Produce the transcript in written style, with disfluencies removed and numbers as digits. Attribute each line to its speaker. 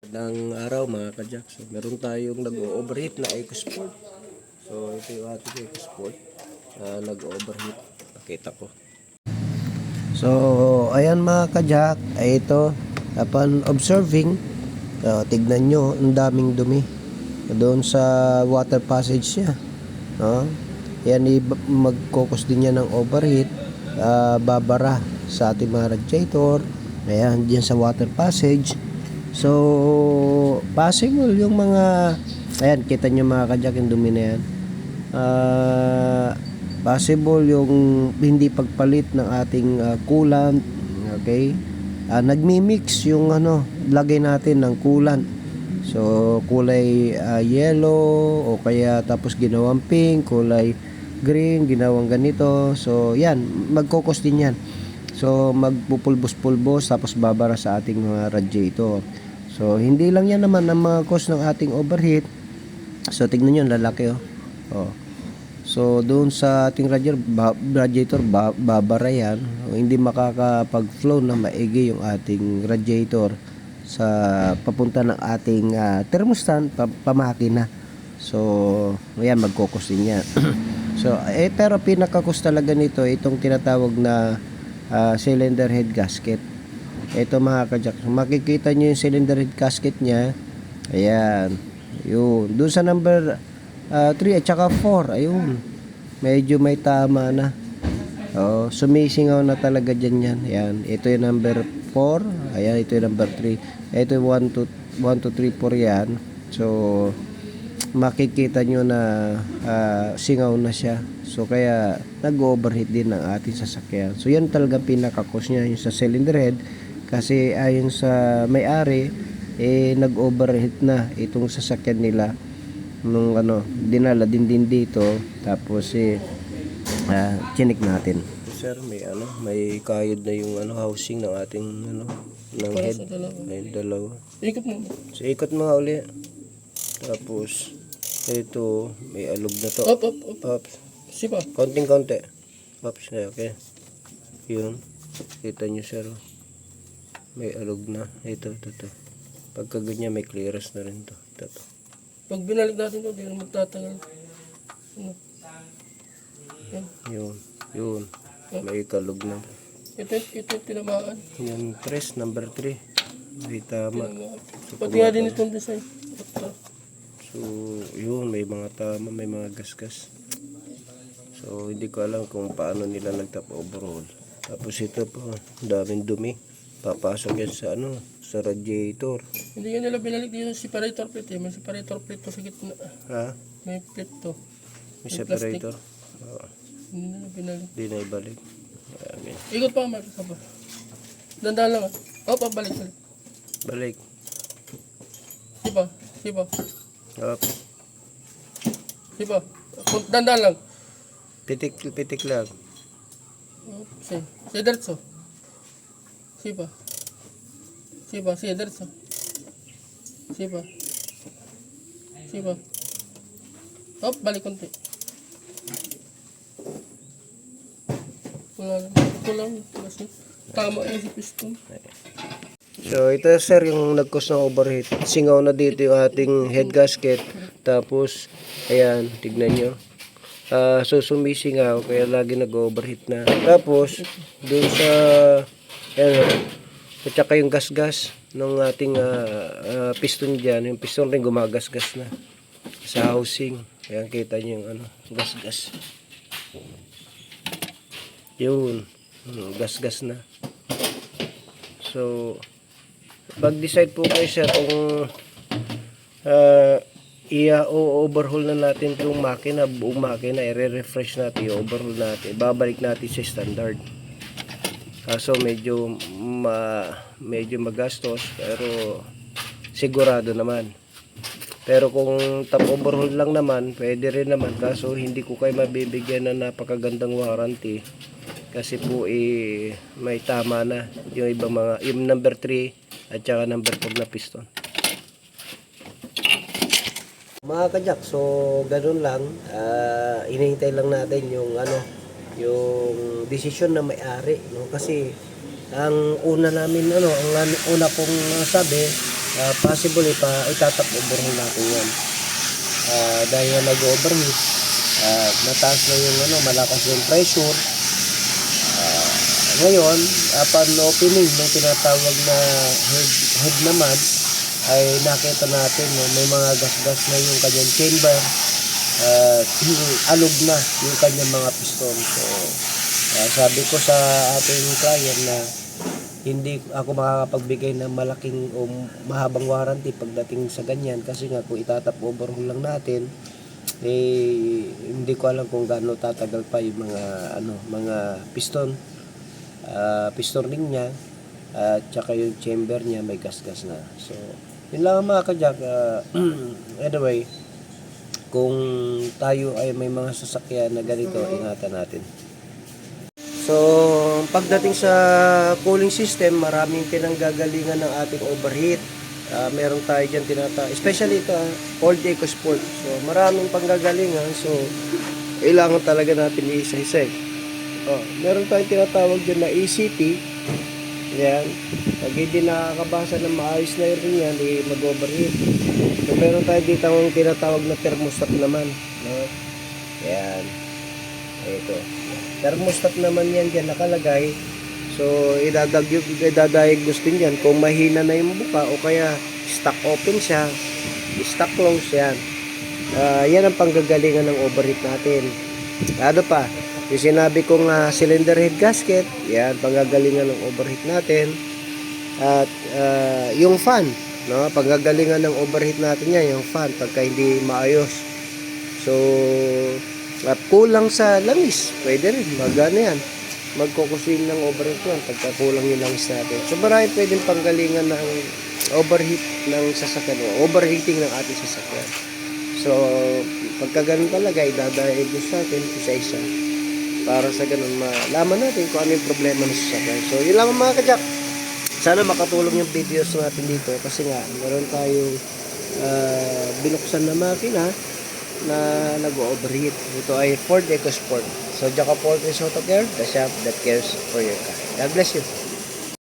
Speaker 1: Ng araw mga kajak. So, meron tayong nag-overheat na EcoSport. So, ito yung ating EcoSport na nag-overheat. Pakita ko. So, ayan mga kajak. Ay ito, upon observing, tignan nyo, ang daming dumi. Doon sa water passage niya. Yan, magkokos din yan ng overheat. Babara sa ating mga radiator. Ayan, dyan sa water passage. So, possible yung mga, ayan, kita nyo mga kajak yung dumi na yan. Possible yung hindi pagpalit ng ating coolant. Okay? Nagmi-mix yung lagay natin ng coolant. So, kulay yellow o kaya tapos ginawang pink, kulay green, ginawang ganito. So, yan, magkokos din yan. So, magpupulbos-pulbos tapos babara sa ating mga radiator. So, hindi lang yan naman ang mga cause ng ating overheat. So, tignan nyo, lalaki oh. So, doon sa ating radiator, babara yan. Hindi makakapag-flow na maigi yung ating radiator sa papunta ng ating thermostat, pamakina. So, ayan, magkokos din yan. So, pero pinaka-cause talaga nito, itong tinatawag na cylinder head gasket. Ito mga kajak, makikita nyo yung cylinder head gasket nya. Ayan, yun, doon sa number 3 at saka 4, ayun, medyo may tama na. Sumisingaw na talaga dyan yan. Ayan, ito yung number 4, ayan, ito yung number 3, ito yung 1, 2, 3, 4 yan. So, makikita nyo na singaw na siya. So, kaya nag-overheat din ng ating sasakyan. So, yan talaga pinaka-cause niya, yung sa cylinder head. Kasi ayon sa may-ari, nag-overheat na itong sasakyan nila nung dinala din dito. Tapos chinik natin. Sir, may kayod na yung housing ng ating ng head. May dalawa.
Speaker 2: Ikot mo.
Speaker 1: So, ikot mo nga uli. Tapos ito, may alog na to. Up.
Speaker 2: Sipa.
Speaker 1: Konting-konti. Ups, okay. Yun. Kita nyo sir. May alog na. Ito. Pagka ganyan, may clearance na rin to. Ito.
Speaker 2: Pag binalik natin to, di na magtatagal.
Speaker 1: Yun. May kalog na.
Speaker 2: Ito tinamaan.
Speaker 1: Yan, press, number 3. May tama.
Speaker 2: Pati nga din itong design.
Speaker 1: So, yun, may mga tama, may mga gasgas. So, hindi ko alam kung paano nila nagtap overhaul. Tapos ito po, daming dumi. Papasok yan sa radiator.
Speaker 2: Hindi nga nila binalik dito yung separator plate. May separator plate to sa gitna.
Speaker 1: Ha?
Speaker 2: May plate to.
Speaker 1: May separator?
Speaker 2: Hindi nila binalik.
Speaker 1: Hindi na ibalik. Okay.
Speaker 2: Ikot pa, Mark. Dandahan lang. Balik.
Speaker 1: Balik.
Speaker 2: Sipa.
Speaker 1: Up.
Speaker 2: Sipa. Dandahan lang.
Speaker 1: Pitik lang.
Speaker 2: Si diretso. Sipa. Diretso. Sipa. Balik konti. Kulang. Tama yung si piston.
Speaker 1: So, ito sir yung nag-cause ng overheat. Singaw na dito yung ating head gasket. Tapos, ayan, tignan nyo. So, sumisingaw, kaya lagi nag-overheat na. Tapos, dun sa, ayan, at saka yung gasgas ng ating piston dyan. Yung piston rin gumagasgas na sa housing. Ayan, kita nyo yung gasgas. Yun, gasgas na. So, pag-decide po kayo sir kung i-overhaul na natin itong makina, buong makina, i-refresh natin, i-overhaul natin, babalik natin sa standard. Kaso medyo magastos, pero sigurado naman. Pero kung top overhaul lang naman, pwede rin naman. Kaso hindi ko kayo mabibigyan ng napakagandang warranty. Kasi po may tama na yung ibang yung number 3 at saka number 4 na piston. Mga kajak, so ganun lang. Hinihintay lang natin yung yung desisyon na may-ari, no? Kasi ang una namin ang una pong sabi possible itatap overhaul natin yan. Dahil nag-overheat, mataas na yung malakas yung pressure. Ngayon, upon opening ng tinatawag na head naman, ay nakita natin may mga gas-gas na yung kanyang chamber, alog na yung kanyang mga piston. So, sabi ko sa ating client na hindi ako makakapagbigay ng malaking o mahabang warranty pagdating sa ganyan, kasi nga kung itatap overhaul lang natin, hindi ko alam kung gaano tatagal pa yung mga piston ring niya, at saka yung chamber niya may gas-gas na. So yun lang mga kajak. Anyway, kung tayo ay may mga sasakyan na ganito, ingatan natin. So pagdating sa cooling system, maraming pinanggagalingan ng ating overheat. Meron tayo dyan especially ito, Ford EcoSport. So maraming panggagalingan, so kailangan talaga natin isa-isa. Meron tayong tinatawag dyan na ECT. Yan. Pag hindi nakakabasa ng maayos na rin yan, mag-overheat. So meron tayo dito ang tinatawag na thermostat naman. No? Yan. Ito. Thermostat naman yan dyan nakalagay. So idadiagnose din yan kung mahina na yung buka o kaya stock open siya, stock close yan. Yan ang panggagalingan ng overheat natin. Ano pa? Yung sinabi kong cylinder head gasket, yan, panggagalingan ng overheat natin. At yung fan, no? Panggagalingan ng overheat natin yan, yung fan, pagka hindi maayos. So, kulang sa langis, pwede rin, yan. Magkukusin ng overheat yan, pagka kulang yung langis natin. So, marami pwedeng panggalingan ng overheat ng sasakyan, o overheating ng ating sasakyan. So, pagka ganun talaga, idadiagnose natin isa-isa. Para sa ganun, malaman natin kung ano yung problema ng sasakyan. So, yun lang mga kajak. Sana makatulong yung videos natin dito. Kasi nga, meron tayong binuksan na makina na nag-overheat. Ito ay Ford EcoSport. So, Jacob Ford is Auto Care, the shop that cares for your car. God bless you.